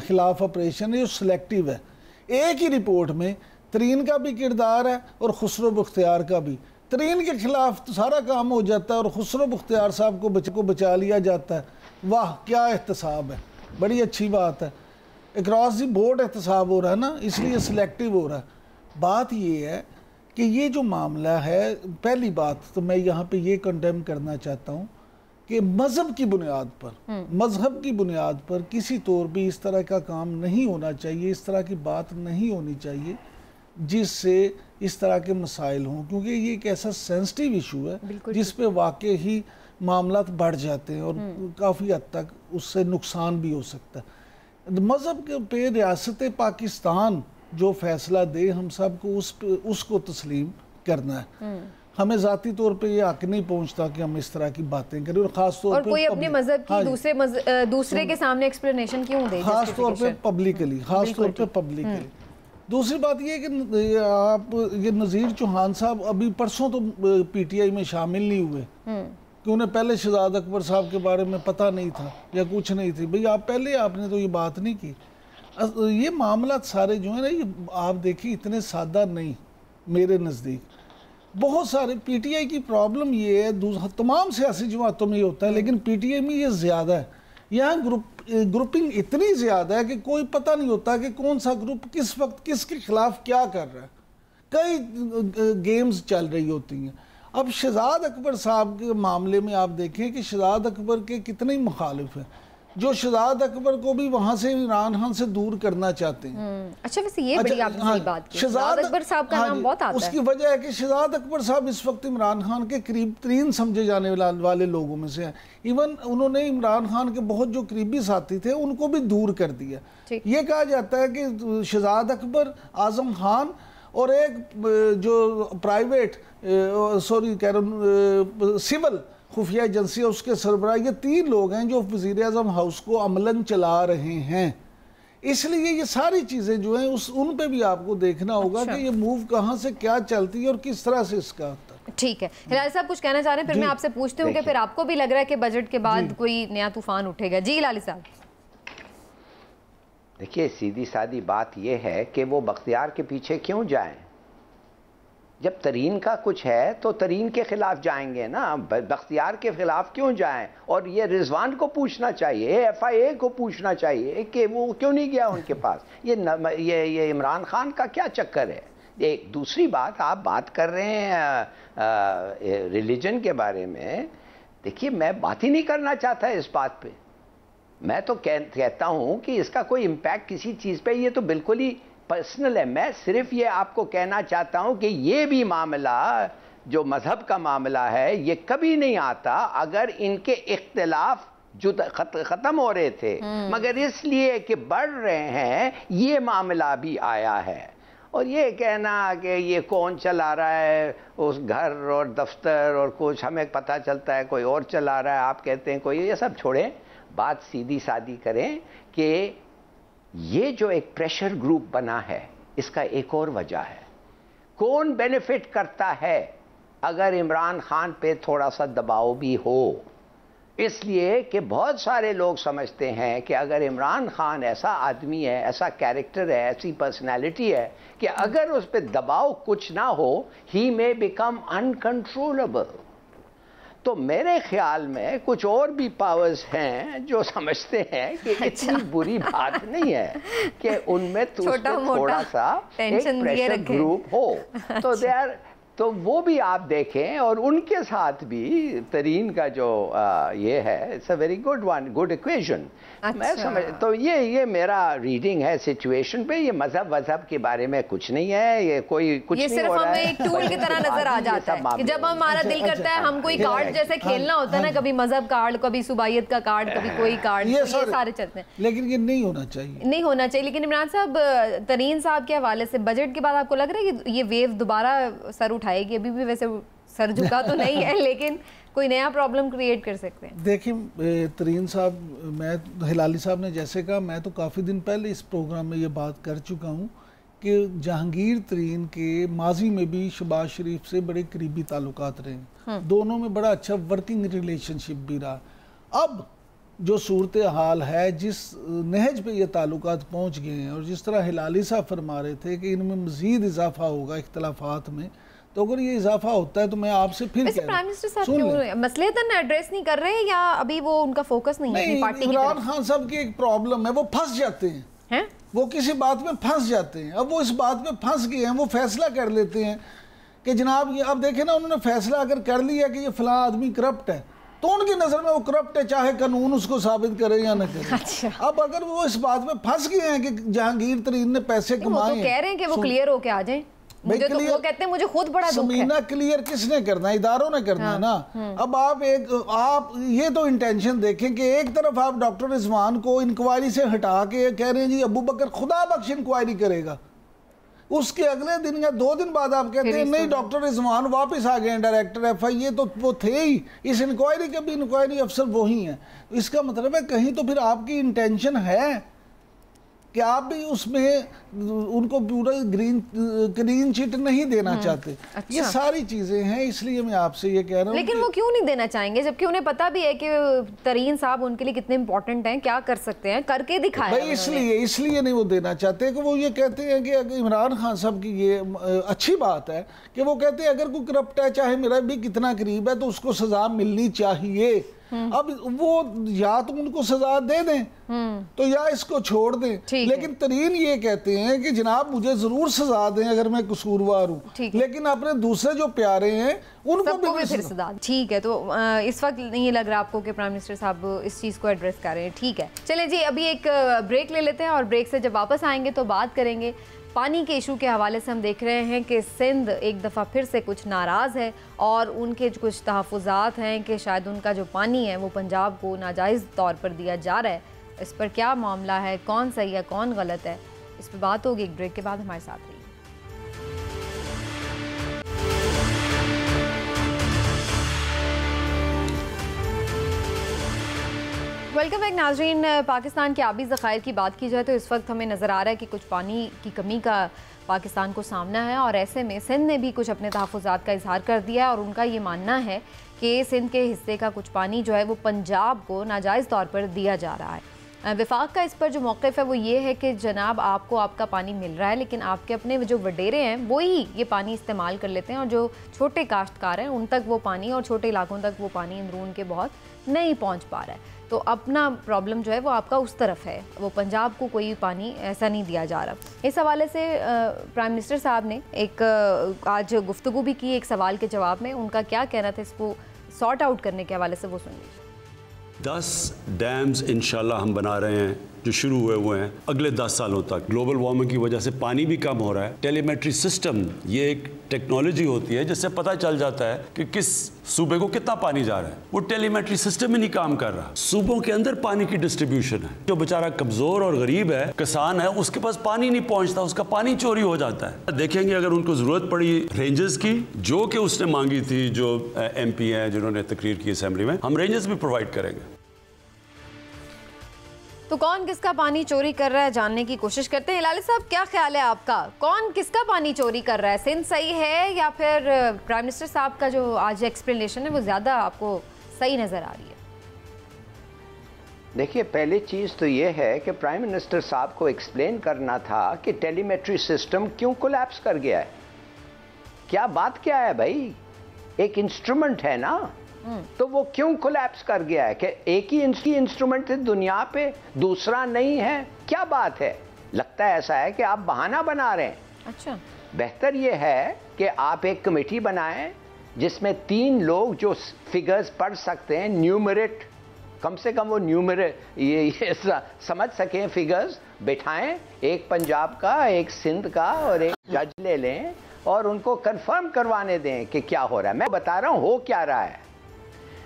خلاف آپریشن ہے جو سلیکٹیو ہے. ایک ہی رپورٹ میں ترین کا بھی کردار ہے اور خسرو بختیار کا بھی. ترین کے خلاف تو سارا کام ہو جاتا ہے اور خسرو بختیار صاحب کو بچا لیا جاتا ہے. واہ کیا احتساب ہے، بڑی اچھی بات ہے. اکراس دی بورڈ احتساب ہو رہا ہے نا، اس لیے سلیکٹیو ہو رہا ہے. بات یہ ہے کہ یہ جو معاملہ ہے، پہلی بات تو میں یہاں پہ یہ کنڈیم کرنا چاہتا ہوں کہ مذہب کی بنیاد پر کسی طور بھی اس طرح کا کام نہیں ہونا چاہیے، اس طرح کی بات نہیں ہونی چاہیے جس سے اس طرح کے مسائل ہوں، کیونکہ یہ ایک ایسا سینسٹیو ایشو ہے جس پہ واقع ہی معاملات بڑھ جاتے ہیں اور کافی حد تک اس سے نقصان بھی ہو سکتا ہے. مذہب پہ ریاست پاکستان جو فیصلہ دے، ہم سب کو اس کو تسلیم کرنا ہے. ہمیں ذاتی طور پہ یہ حق نہیں پہنچتا کہ ہم اس طرح کی باتیں کریں، اور خاص طور پہ کوئی اپنے مذہب کی دوسرے کے سامنے ایکسپلینیشن کیوں دے، خاص طور پہ پبلکلی. دوسری بات یہ کہ آپ یہ نذیر چوہان صاحب ابھی پرسوں تو پی ٹی آئی میں شامل نہیں ہوئے کہ انہیں پہلے شہزاد اکبر صاحب کے بارے میں پتہ نہیں تھا یا کچھ نہیں تھی. بھئی آپ نے تو یہ بات نہیں کی. یہ معاملات سارے جو ہیں نا، یہ آپ دیکھیں اتنے سادہ نہیں میرے نزدیک. بہت سارے پی ٹی آئی کی پرابلم یہ ہے، تمام سیاسی جماعتوں میں یہ ہوتا ہے لیکن پی ٹی آئی میں یہ زیادہ ہے. یہاں گروپنگ اتنی زیادہ ہے کہ کوئی پتہ نہیں ہوتا کہ کون سا گروپ کس وقت کس کے خلاف کیا کر رہا ہے. کئی گیمز چل رہی ہوتی ہیں. اب شہزاد اکبر صاحب کے معاملے میں آپ دیکھیں کہ شہزاد اکبر کے کتنے مخالف ہیں جو شہزاد اکبر کو بھی وہاں سے عمران خان سے دور کرنا چاہتے ہیں. اچھا ویسے یہ بڑی آپ نے صحیح بات کی، شہزاد اکبر صاحب کا نام بہت آتا ہے. اس کی وجہ ہے کہ شہزاد اکبر صاحب اس وقت عمران خان کے قریب ترین سمجھے جانے والے لوگوں میں سے ہیں. ایون انہوں نے عمران خان کے بہت جو قریبی ساتھی تھے ان کو بھی دور کر دیا. یہ کہا جاتا ہے کہ شہزاد اکبر، اعظم خان اور ایک جو پرائیویٹ سول خفیہ ایجنسی ہے اس کے سربراہ، یہ تین لوگ ہیں جو وزیر اعظم ہاؤس کو عملاً چلا رہے ہیں. इसलिए ये सारी चीज़ें जो हैं उन पे भी आपको देखना होगा कि ये मूव कहाँ से क्या चलती है और किस तरह से इसका होता है। ठीक है, हिलाल साहब कुछ कहना चाह रहे हैं, फिर मैं आपसे पूछती हूँ कि फिर आपको भी लग रहा है कि बजट के बाद कोई नया तूफान उठेगा। जी हिलाल साहब। देखिए, सीधी सादी बात यह है कि वो बख्तियार के पीछे क्यों जाएं? जब तरीन का कुछ है तो तरीन के खिलाफ जाएंगे ना, बख्तियार के खिलाफ क्यों जाएं? और ये रिजवान को पूछना चाहिए, FIA को पूछना चाहिए कि वो क्यों नहीं गया उनके पास। ये इमरान खान का क्या चक्कर है? एक दूसरी बात, आप बात कर रहे हैं रिलीजन के बारे में। देखिए, मैं बात ही नहीं करना चाहता इस बात पे। मैं तो कहता हूं कि इसका कोई इम्पैक्ट किसी चीज़ पे, ये तो बिल्कुल ही पर्सनल है। मैं सिर्फ ये आपको कहना चाहता हूं कि ये भी मामला जो मजहब का मामला है, ये कभी नहीं आता अगर इनके इख्तिलाफ जो ख़त्म हो रहे थे, मगर इसलिए कि बढ़ रहे हैं, ये मामला भी आया है। और ये कहना कि ये कौन चला रहा है उस घर और दफ्तर और कुछ हमें पता चलता है कोई और चला रहा है, आप कहते हैं कोई, ये सब छोड़ें, बात सीधी सादी करें कि ये जो एक प्रेशर ग्रुप बना है, इसका एक और वजह है। कौन बेनिफिट करता है अगर इमरान खान पे थोड़ा सा दबाव भी हो? इसलिए कि बहुत सारे लोग समझते हैं कि अगर इमरान खान ऐसा आदमी है, ऐसा कैरेक्टर है, ऐसी पर्सनैलिटी है कि अगर उस पर दबाव कुछ ना हो, ही मे बिकम अनकंट्रोलेबल। तो मेरे ख्याल में कुछ और भी पावर्स हैं जो समझते हैं कि इतनी बुरी बात नहीं है कि उनमें थोड़ा सा एक प्रेशर ग्रुप हो। तो वो भी आप देखें, और उनके साथ भी तरीन का जो ये है, it's a very good one, good equation. मैं समझ, तो ये मेरा रीडिंग है सिचुएशन पे। ये मजहब के बारे में कुछ नहीं है, ये कोई कुछ ये नहीं सिर्फ हो रहा हमें एक टूल की तरह नजर आ जाता है कि जब हमारा दिल करता है, हम कोई कार्ड जैसे खेलना होता है ना, कभी मजहब कार्ड, कभी सुबाइयत का कार्ड, कभी कोई कार्ड, ये सारे चलते हैं। लेकिन ये नहीं होना चाहिए, नहीं होना चाहिए। लेकिन इमरान साहब, तरीन साहब के हवाले से बजट के बाद आपको लग रहा है कि ये वेव दोबारा सर उठाएगी? अभी भी वैसे सर झुका तो नहीं है, लेकिन कोई नया प्रॉब्लम क्रिएट कर सकते हैं। देखिए तरीन साहब, मैं हिलाली साहब ने जैसे कहा, मैं तो काफ़ी दिन पहले इस प्रोग्राम में ये बात कर चुका हूँ कि जहांगीर तरीन के माजी में भी शहबाज शरीफ से बड़े करीबी ताल्लुकात रहे, दोनों में बड़ा अच्छा वर्किंग रिलेशनशिप भी रहा। अब जो सूरत हाल है, जिस नहज पे ये ताल्लुकात पहुँच गए हैं, और जिस तरह हिलाली साहब फरमा रहे थे कि इनमें मज़ीद इजाफा होगा इख्तलाफात में, तो अगर ये इजाफा होता है तो मैं आपसे फिर प्राइम मिनिस्टर साहब क्यों मसलेतन एड्रेस नहीं कर रहे, या अभी वो उनका फोकस नहीं है पार्टी की? इमरान खान साहब की एक प्रॉब्लम है, वो फंस जाते हैं, वो किसी बात में फंस जाते हैं। अब वो इस बात में फंस गए हैं, वो फैसला कर लेते हैं कि जनाब ये, अब देखें ना, उन्होंने फैसला अगर कर लिया कि ये फलां आदमी करप्ट है, तो उनकी नज़र में वो करप्ट है, चाहे कानून उसको साबित करे या न करे। अच्छा। अब अगर वो इस बात में फंस गए हैं कि जहांगीर तरीन ने पैसे कमाए, वो तो कह रहे हैं कि वो क्लियर होके आ जाएं। मुझे तो वो कहते हैं मुझे खुद बड़ा दुख है। समीना, क्लियर किसने करना है? इदारों ने करना है ना। अब आप ये तो इंटेंशन देखें कि एक तरफ आप डॉक्टर रिजवान को इंक्वायरी से हटा के कह रहे हैं जी अबू बकर खुदा बख्श इंक्वायरी करेगा, उसके अगले दिन या 2 दिन बाद आप कहते हैं नहीं डॉक्टर रिजवान वापस आ गए हैं डायरेक्टर FIA, तो वो थे ही, इस इंक्वायरी के भी इंक्वायरी अफसर वही हैं। इसका मतलब है कहीं तो फिर आपकी इंटेंशन है कि आप भी उसमें उनको पूरा ग्रीन चिट नहीं देना चाहते। अच्छा। ये सारी चीजें हैं, इसलिए मैं आपसे ये कह रहा हूँ। लेकिन वो क्यों नहीं देना चाहेंगे, जबकि उन्हें पता भी है कि तरीन साहब उनके लिए कितने इंपॉर्टेंट हैं, क्या कर सकते हैं, करके दिखाया। भाई इसलिए नहीं वो देना चाहते कि वो ये कहते हैं कि अगर इमरान खान साहब की ये अच्छी बात है कि वो कहते हैं अगर कोई करप्ट है, चाहे मेरा भी कितना करीब है, तो उसको सजा मिलनी चाहिए। अब वो या तो उनको सजा दे दें तो या इसको छोड़ दें, लेकिन तरीन ये कहते हैं कि जनाब मुझे जरूर सजा दें अगर मैं कसूरवार हूँ, लेकिन अपने दूसरे जो प्यारे हैं उनको भी फिर सजा। ठीक है, तो इस वक्त नहीं लग रहा आपको कि प्राइम मिनिस्टर साहब इस चीज़ को एड्रेस कर रहे हैं? ठीक है, चलें जी, अभी एक ब्रेक ले लेते हैं, और ब्रेक से जब वापस आएंगे तो बात करेंगे पानी के इशू के हवाले से। हम देख रहे हैं कि सिंध एक दफ़ा फिर से कुछ नाराज़ है, और उनके कुछ तहफ़्फ़ुज़ात हैं कि शायद उनका जो पानी है वो पंजाब को नाजायज़ तौर पर दिया जा रहा है। इस पर क्या मामला है, कौन सही है कौन गलत है, इस पर बात होगी एक ब्रेक के बाद। हमारे साथ रहिए। वेलकम बैक नाजरीन। पाकिस्तान के आबी ज़खायर की बात की जाए तो इस वक्त हमें नज़र आ रहा है कि कुछ पानी की कमी का पाकिस्तान को सामना है, और ऐसे में सिंध ने भी कुछ अपने तहफ़्फ़ुज़ात का इजहार कर दिया है, और उनका ये मानना है कि सिंध के हिस्से का कुछ पानी जो है वो पंजाब को नाजायज़ तौर पर दिया जा रहा है। वफाक का इस पर जो मौक़िफ़ है वो ये है कि जनाब आपको आपका पानी मिल रहा है, लेकिन आपके अपने जो वडेरे हैं वही ये पानी इस्तेमाल कर लेते हैं, और जो छोटे काश्तकार हैं उन तक वो पानी और छोटे इलाकों तक वो पानी अंदरून के बहुत नहीं पहुंच पा रहा है। तो अपना प्रॉब्लम जो है वो आपका उस तरफ है, वो पंजाब को कोई पानी ऐसा नहीं दिया जा रहा। इस हवाले से प्राइम मिनिस्टर साहब ने एक आज गुफ्तगू भी की एक सवाल के जवाब में। उनका क्या कहना था इसको सॉर्ट आउट करने के हवाले से, वो सुन लीजिए। 10 डैम्स इंशाल्लाह हम बना रहे हैं जो शुरू हुए हैं अगले 10 सालों तक। ग्लोबल वार्मिंग की वजह से पानी भी कम हो रहा है। टेलीमेट्री सिस्टम ये एक टेक्नोलॉजी होती है जिससे पता चल जाता है कि किस सूबे को कितना पानी जा रहा है। वो टेलीमेट्री सिस्टम ही नहीं काम कर रहा। सूबों के अंदर पानी की डिस्ट्रीब्यूशन है। जो बेचारा कमजोर और गरीब है, किसान है, उसके पास पानी नहीं पहुंचता, उसका पानी चोरी हो जाता है। देखेंगे अगर उनको जरूरत पड़ी रेंजेस की, जो कि उसने मांगी थी, जो MP हैं जिन्होंने तकरीर की असेंबली में, हम रेंजेस भी प्रोवाइड करेंगे। तो कौन किसका पानी चोरी कर रहा है जानने की कोशिश करते हैं। हिलाली साहब, क्या ख्याल है आपका, कौन किसका पानी चोरी कर रहा है? सिंध सही है या फिर प्राइम मिनिस्टर साहब का जो आज एक्सप्लेनेशन है वो ज़्यादा आपको सही नज़र आ रही है? देखिए, पहली चीज़ तो ये है कि प्राइम मिनिस्टर साहब को एक्सप्लेन करना था कि टेलीमेट्री सिस्टम क्यों कोलैप्स कर गया है। क्या बात क्या है भाई, एक इंस्ट्रूमेंट है ना, तो वो क्यों कोलैप्स कर गया है? कि एक ही इंस्ट्रूमेंट है दुनिया पे, दूसरा नहीं है? क्या बात है? लगता है ऐसा है कि आप बहाना बना रहे हैं। अच्छा, बेहतर ये है कि आप एक कमेटी बनाएं जिसमें 3 लोग जो फिगर्स पढ़ सकते हैं, न्यूमरेट, कम से कम वो न्यूमरेट ये समझ सकें फिगर्स, बिठाएं। एक पंजाब का, एक सिंध का और एक जज ले लें और उनको कंफर्म करवाने दें कि क्या हो रहा है। मैं बता रहा हूं हो क्या रहा है।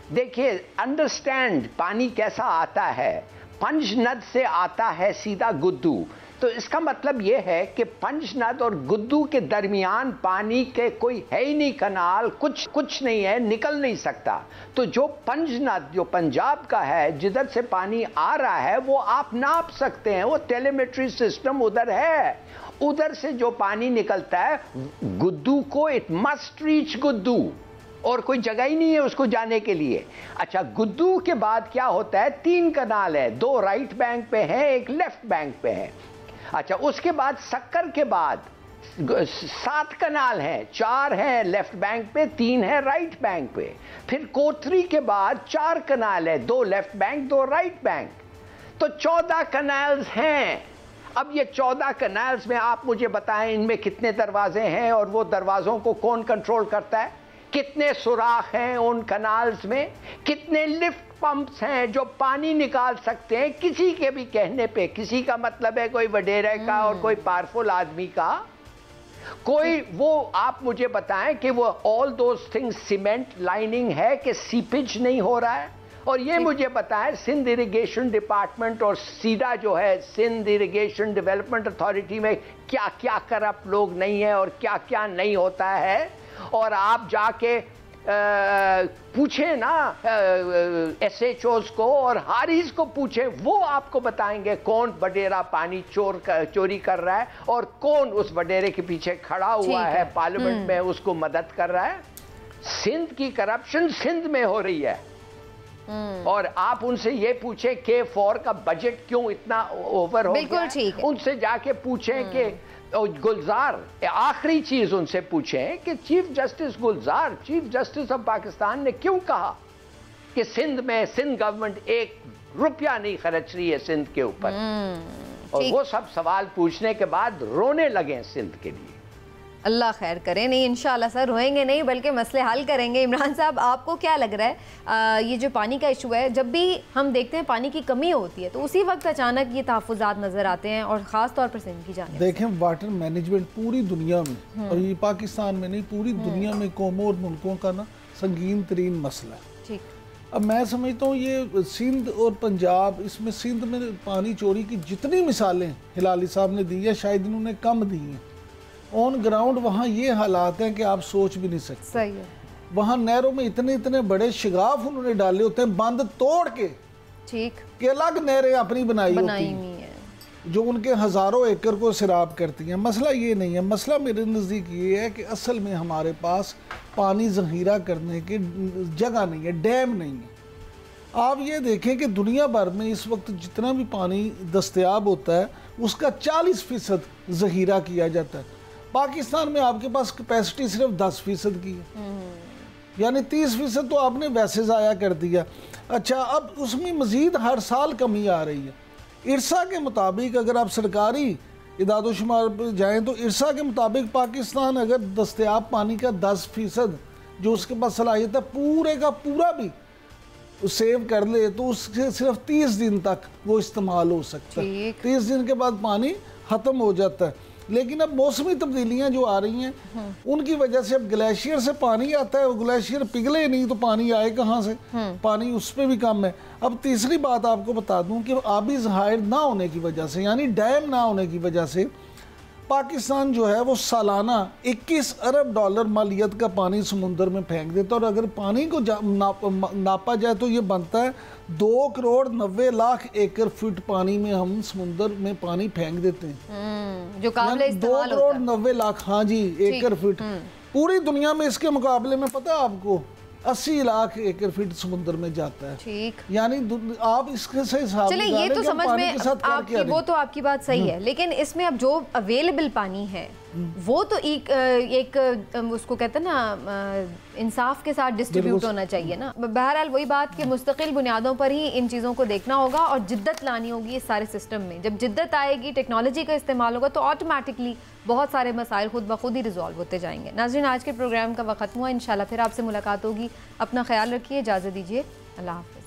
देखिए, अंडरस्टैंड पानी कैसा आता है। पंजनद से आता है सीधा गुद्दू, तो इसका मतलब यह है कि पंजनद और गुद्दू के दरमियान पानी के कोई है ही नहीं, कनाल कुछ नहीं है, निकल नहीं सकता। तो जो पंजनद जो पंजाब का है, जिधर से पानी आ रहा है, वो आप नाप सकते हैं, वो टेलीमेट्री सिस्टम उधर है। उधर से जो पानी निकलता है गुद्दू को, इट मस्ट रीच गुद्दू, और कोई जगह ही नहीं है उसको जाने के लिए। अच्छा, गुद्दू के बाद क्या होता है? 3 कनाल है, 2 राइट बैंक पे हैं, एक लेफ्ट बैंक पे है। अच्छा, उसके बाद सक्कर के बाद 7 कनाल हैं, 4 हैं लेफ्ट बैंक पे, 3 है राइट बैंक पे। फिर कोथरी के बाद 4 कनाल है, 2 लेफ्ट बैंक, 2 राइट बैंक, तो 14 कनाल्स हैं। अब ये 14 कनाल्स में आप मुझे बताएं इनमें कितने दरवाजे हैं, और वो दरवाजों को कौन कंट्रोल करता है? कितने सुराख हैं उन कनाल्स में? कितने लिफ्ट पंप्स हैं जो पानी निकाल सकते हैं किसी के भी कहने पे? किसी का मतलब है कोई वडेरे का और कोई पावरफुल आदमी का, कोई वो आप मुझे बताएं कि वो all those things cement lining है कि सीपेज नहीं हो रहा है? और ये मुझे बताएं सिंध इरिगेशन डिपार्टमेंट और सीडा जो है, सिंध इरिगेशन डेवलपमेंट अथॉरिटी में क्या क्या करप्ट लोग नहीं है और क्या क्या नहीं होता है। और आप जाके पूछें ना SHOs को और हारीज को पूछें, वो आपको बताएंगे कौन वडेरा पानी चोरी कर रहा है और कौन उस वडेरे के पीछे खड़ा हुआ है पार्लियामेंट में उसको मदद कर रहा है। सिंध की करप्शन सिंध में हो रही है। और आप उनसे ये पूछें K4 का बजट क्यों इतना ओवर हो गया, उनसे जाके पूछें कि गुलजार, आखिरी चीज उनसे पूछें कि chief justice Gulzar, chief justice of Pakistan ने क्यों कहा कि सिंध में सिंध गवर्नमेंट 1 रुपया नहीं खर्च रही है सिंध के ऊपर। और वो सब सवाल पूछने के बाद रोने लगे सिंध के लिए। अल्लाह खैर करे। नहीं, इंशाल्लाह सर रोएंगे नहीं बल्कि मसले हल करेंगे। इमरान साहब, आपको क्या लग रहा है ये जो पानी का इशू है, जब भी हम देखते हैं पानी की कमी होती है तो उसी वक्त अचानक ये तहफ़्फ़ुज़ात नज़र आते हैं, और ख़ास तौर पर सिंध की जानिब देखें वाटर मैनेजमेंट पूरी दुनिया में, और ये पाकिस्तान में नहीं पूरी दुनिया में कौमों और मुल्कों का ना संगीन तरीन मसला है। ठीक, अब मैं समझता हूँ ये सिंध और पंजाब, इसमें सिंध में पानी चोरी की जितनी मिसालें हिलाली साहब ने दी है शायद इन्होंने कम दी हैं। ऑन ग्राउंड वहाँ ये हालात हैं कि आप सोच भी नहीं सकते। सही है। वहाँ नहरों में इतने इतने बड़े शिगाफ उन्होंने डाले होते हैं, बंद तोड़ के ठीक, कि अलग नहरें अपनी बनाई हुई हैं है जो उनके हज़ारों एकड़ को सिराब करती हैं। मसला ये नहीं है, मसला मेरे नज़दीक ये है कि असल में हमारे पास पानी ज़ख़ीरा करने की जगह नहीं है, डैम नहीं है। आप ये देखें कि दुनिया भर में इस वक्त जितना भी पानी दस्तयाब होता है उसका 40% ज़ख़ीरा किया जाता है। पाकिस्तान में आपके पास कैपेसिटी सिर्फ 10% की है, यानी 30% तो आपने वैसे ज़ाया कर दिया। अच्छा, अब उसमें मज़ीद हर साल कमी आ रही है। इरसा के मुताबिक अगर आप सरकारी इदाद-ओ-शुमार पर जाएँ तो इरसा के मुताबिक पाकिस्तान अगर दस्तयाब पानी का 10% जो उसके पास सलाहियत है पूरे का पूरा भी सेव कर ले तो उससे सिर्फ 30 दिन तक वो इस्तेमाल हो सकता है। 30 दिन के बाद पानी ख़त्म हो जाता है। लेकिन अब मौसमी तब्दीलियाँ जो आ रही हैं उनकी वजह से अब ग्लेशियर से पानी आता है, वो ग्लेशियर पिघले नहीं तो पानी आए कहाँ से, पानी उस पर भी कम है। अब तीसरी बात आपको बता दूं कि आबी ज़खायर ना होने की वजह से, यानी डैम ना होने की वजह से पाकिस्तान जो है वो सालाना 21 अरब डॉलर मालियत का पानी समुंदर में फेंक देता है। और अगर पानी को नापा जाए तो ये बनता है 2 करोड़ 90 लाख एकड़ फीट पानी में हम समुंदर में पानी फेंक देते हैं, जो काबिल 2 करोड़ 90 लाख, हाँ जी, एकड़ फीट। पूरी दुनिया में इसके मुकाबले में पता है आपको 80 लाख एकड़ फीट समुद्र में जाता है। ठीक, यानी आप इसके से हिसाब चले ये तो समझ में आपकी, वो तो आपकी बात सही है, लेकिन इसमें अब जो अवेलेबल पानी है वो तो एक उसको कहते हैं ना इंसाफ के साथ डिस्ट्रीब्यूट होना चाहिए ना। बहरहाल वही बात कि मुस्तकिल बुनियादों पर ही इन चीज़ों को देखना होगा और जिद्दत लानी होगी इस सारे सिस्टम में। जब जिद्दत आएगी, टेक्नोलॉजी का इस्तेमाल होगा तो ऑटोमेटिकली बहुत सारे मसाइल खुद ब खुद ही रिजॉल्व होते जाएंगे। नाज़रीन, आज के प्रोग्राम का वक्त खत्म हुआ, इंशाल्लाह फिर आपसे मुलाकात होगी। अपना ख्याल रखिए, इजाज़त दीजिए, अल्लाह हाफ़िज़।